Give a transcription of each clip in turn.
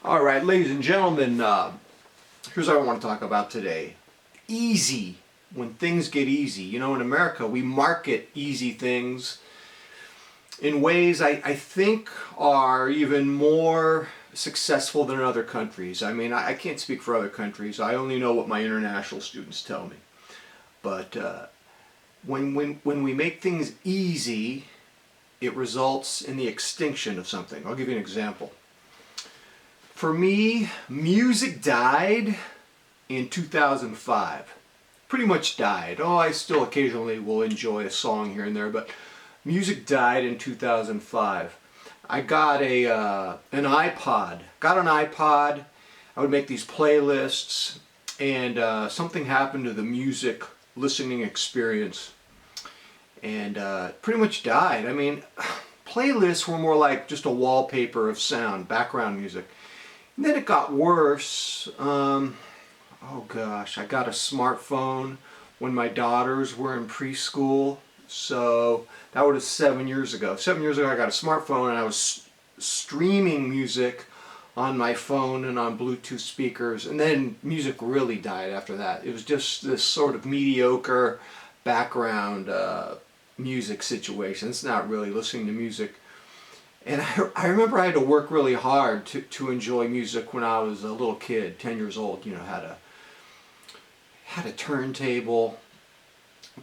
All right, ladies and gentlemen, here's what I want to talk about today. Easy. When things get easy. You know, in America, we market easy things in ways I think are even more successful than in other countries. I mean, I can't speak for other countries. I only know what my international students tell me. But when we make things easy, it results in the extinction of something. I'll give you an example. For me, music died in 2005. Pretty much died. Oh, I still occasionally will enjoy a song here and there, but music died in 2005. I got an iPod. Got an iPod. I would make these playlists, and something happened to the music listening experience, and pretty much died. I mean, playlists were more like just a wallpaper of sound, background music. And then it got worse. Oh gosh, I got a smartphone when my daughters were in preschool. So that was 7 years ago. 7 years ago I got a smartphone and I was streaming music on my phone and on Bluetooth speakers. And then music really died after that. It was just this sort of mediocre background music situation. It's not really listening to music. And I remember I had to work really hard to enjoy music when I was a little kid, 10 years old. You know, had a turntable,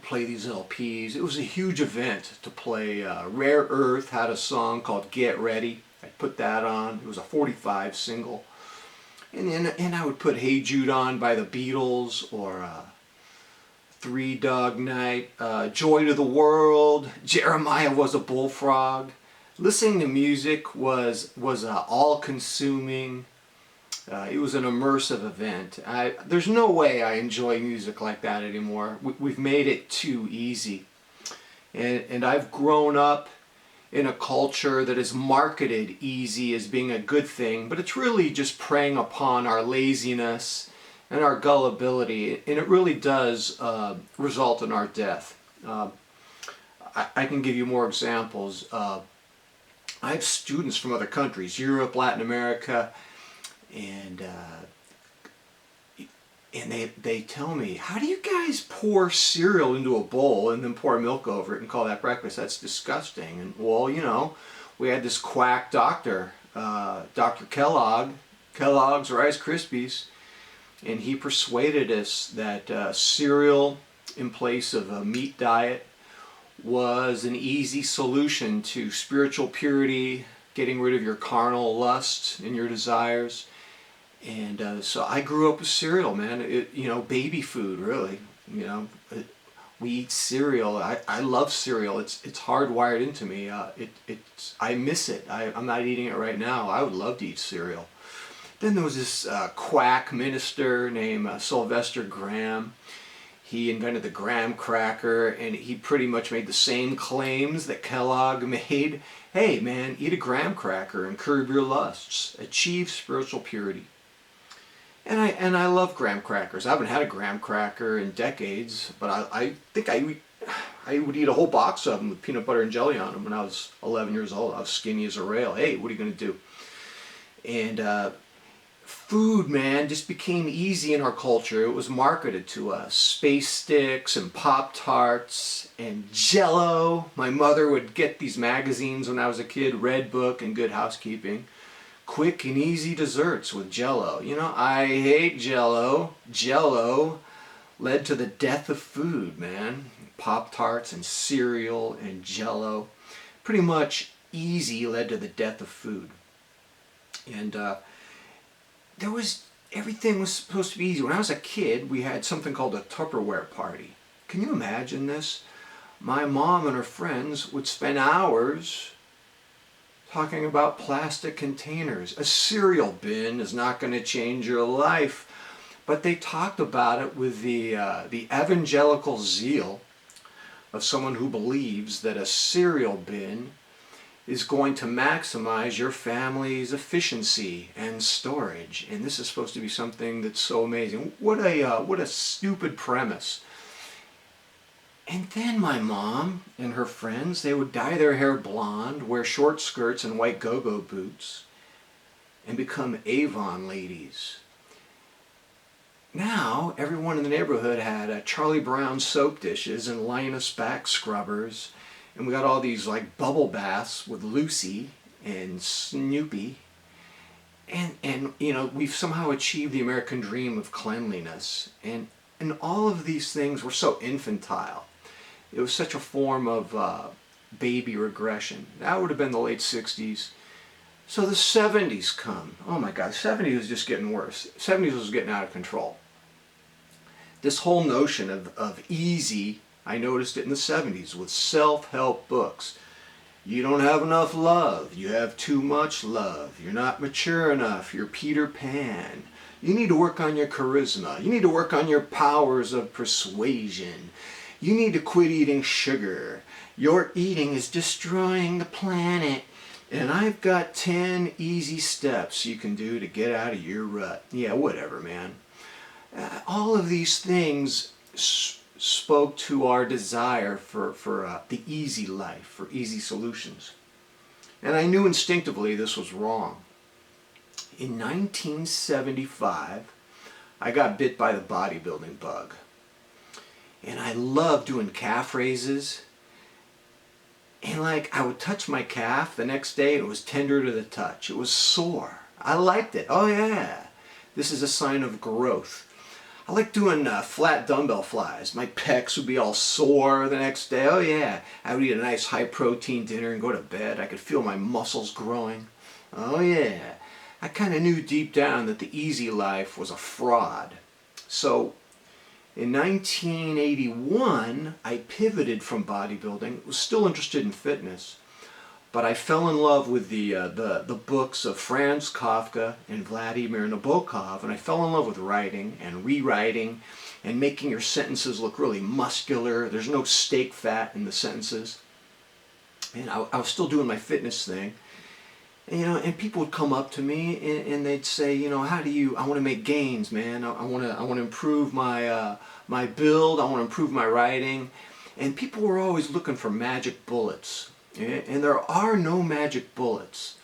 play these LPs. It was a huge event to play. Rare Earth had a song called Get Ready. I put that on. It was a 45 single. And I would put Hey Jude on by the Beatles, or Three Dog Night, Joy to the World, Jeremiah Was a Bullfrog. Listening to music was all-consuming. It was an immersive event. There's no way I enjoy music like that anymore. We've made it too easy. And I've grown up in a culture that is marketed easy as being a good thing, but it's really just preying upon our laziness and our gullibility, and it really does result in our death. I can give you more examples. I have students from other countries, Europe, Latin America, and they tell me, how do you guys pour cereal into a bowl and then pour milk over it and call that breakfast? That's disgusting. And well, you know, we had this quack doctor, Dr. Kellogg's Rice Krispies, and he persuaded us that cereal in place of a meat diet was an easy solution to spiritual purity, getting rid of your carnal lusts and your desires. And so I grew up with cereal, man. Baby food, really. We eat cereal. I love cereal. It's hardwired into me. I miss it. I'm not eating it right now. I would love to eat cereal. Then there was this quack minister named Sylvester Graham. He invented the graham cracker, and he pretty much made the same claims that Kellogg made. Hey man, eat a graham cracker and curb your lusts. Achieve spiritual purity. And I love graham crackers. I haven't had a graham cracker in decades, but I think I would eat a whole box of them with peanut butter and jelly on them when I was 11 years old. I was skinny as a rail. Hey, what are you going to do? And food, man, just became easy in our culture. It was marketed to us. Space sticks and Pop-Tarts and Jell-O. My mother would get these magazines when I was a kid, Red Book and Good Housekeeping. Quick and easy desserts with Jell-O. You know, I hate Jell-O. Jell-O led to the death of food, man. Pop-Tarts and cereal and Jell-O. Pretty much easy led to the death of food. And everything was supposed to be easy. When I was a kid, we had something called a Tupperware party. Can you imagine this? My mom and her friends would spend hours talking about plastic containers. A cereal bin is not going to change your life. But they talked about it with the evangelical zeal of someone who believes that a cereal bin is going to maximize your family's efficiency and storage. And this is supposed to be something that's so amazing. What a stupid premise. And then my mom and her friends, they would dye their hair blonde, wear short skirts and white go-go boots, and become Avon ladies. Now, everyone in the neighborhood had Charlie Brown soap dishes and Linus back scrubbers. And we got all these like bubble baths with Lucy and Snoopy. And you know, we've somehow achieved the American dream of cleanliness. And all of these things were so infantile. It was such a form of baby regression. That would have been the late 60s. So the 70s come. Oh my God, the 70s was just getting worse. The 70s was getting out of control. This whole notion of easy, I noticed it in the 70s with self-help books. You don't have enough love. You have too much love. You're not mature enough. You're Peter Pan. You need to work on your charisma. You need to work on your powers of persuasion. You need to quit eating sugar. Your eating is destroying the planet. And I've got 10 easy steps you can do to get out of your rut. Yeah, whatever, man. All of these things spoke to our desire for the easy life, for easy solutions. And I knew instinctively this was wrong. In 1975, I got bit by the bodybuilding bug. And I loved doing calf raises. And like, I would touch my calf the next day, it was tender to the touch. It was sore. I liked it. Oh yeah, this is a sign of growth. I like doing flat dumbbell flies. My pecs would be all sore the next day. Oh yeah, I would eat a nice high protein dinner and go to bed. I could feel my muscles growing. Oh yeah, I kind of knew deep down that the easy life was a fraud. So in 1981, I pivoted from bodybuilding. Was still interested in fitness, but I fell in love with the books of Franz Kafka and Vladimir Nabokov, and I fell in love with writing and rewriting and making your sentences look really muscular. There's no steak fat in the sentences. And I was still doing my fitness thing. And, you know, and people would come up to me and they'd say, you know, how do you? I want to make gains, man. I want to improve my my build. I want to improve my writing. And people were always looking for magic bullets. And there are no magic bullets.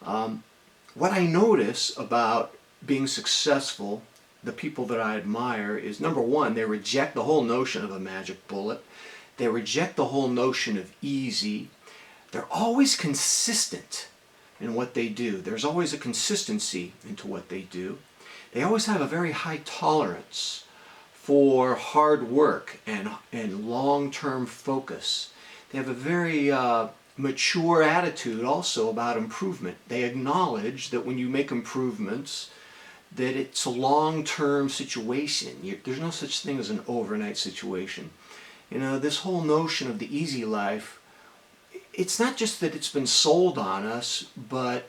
What I notice about being successful, the people that I admire, is number one, they reject the whole notion of a magic bullet. They reject the whole notion of easy. They're always consistent in what they do. There's always a consistency into what they do. They always have a very high tolerance for hard work and long-term focus. They have a very mature attitude also about improvement. They acknowledge that when you make improvements, that it's a long-term situation. There's no such thing as an overnight situation. You know, this whole notion of the easy life, it's not just that it's been sold on us, but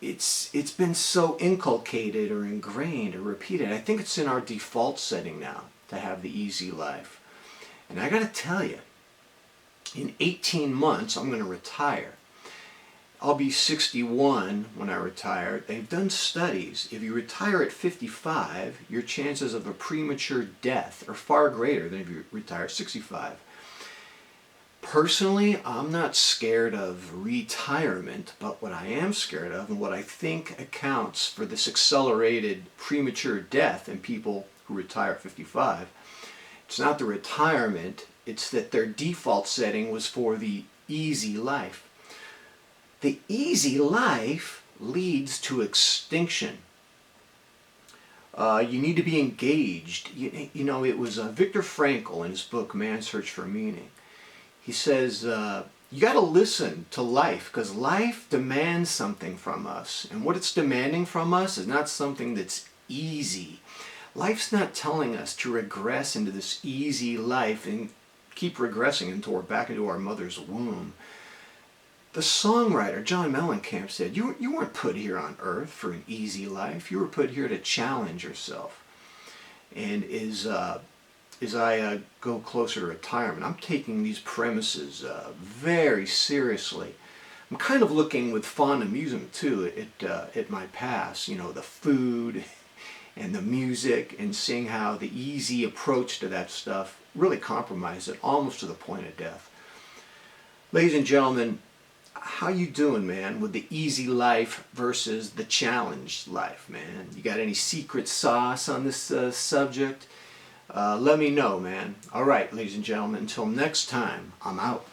it's been so inculcated or ingrained or repeated. I think it's in our default setting now to have the easy life. And I got to tell you, in 18 months, I'm going to retire. I'll be 61 when I retire. They've done studies. If you retire at 55, your chances of a premature death are far greater than if you retire at 65. Personally, I'm not scared of retirement, but what I am scared of and what I think accounts for this accelerated premature death in people who retire at 55, it's not the retirement, it's that their default setting was for the easy life. The easy life leads to extinction. You need to be engaged. You know, it was Viktor Frankl in his book, Man's Search for Meaning. He says, you got to listen to life because life demands something from us. And what it's demanding from us is not something that's easy. Life's not telling us to regress into this easy life and keep regressing until we're back into our mother's womb. The songwriter John Mellencamp said, you weren't put here on earth for an easy life. You were put here to challenge yourself. And as I go closer to retirement, I'm taking these premises very seriously. I'm kind of looking with fond amusement too at my past, you know, the food and the music, and seeing how the easy approach to that stuff really compromised it almost to the point of death. Ladies and gentlemen, how you doing, man, with the easy life versus the challenged life, man? You got any secret sauce on this subject? Let me know, man. All right, ladies and gentlemen, until next time, I'm out.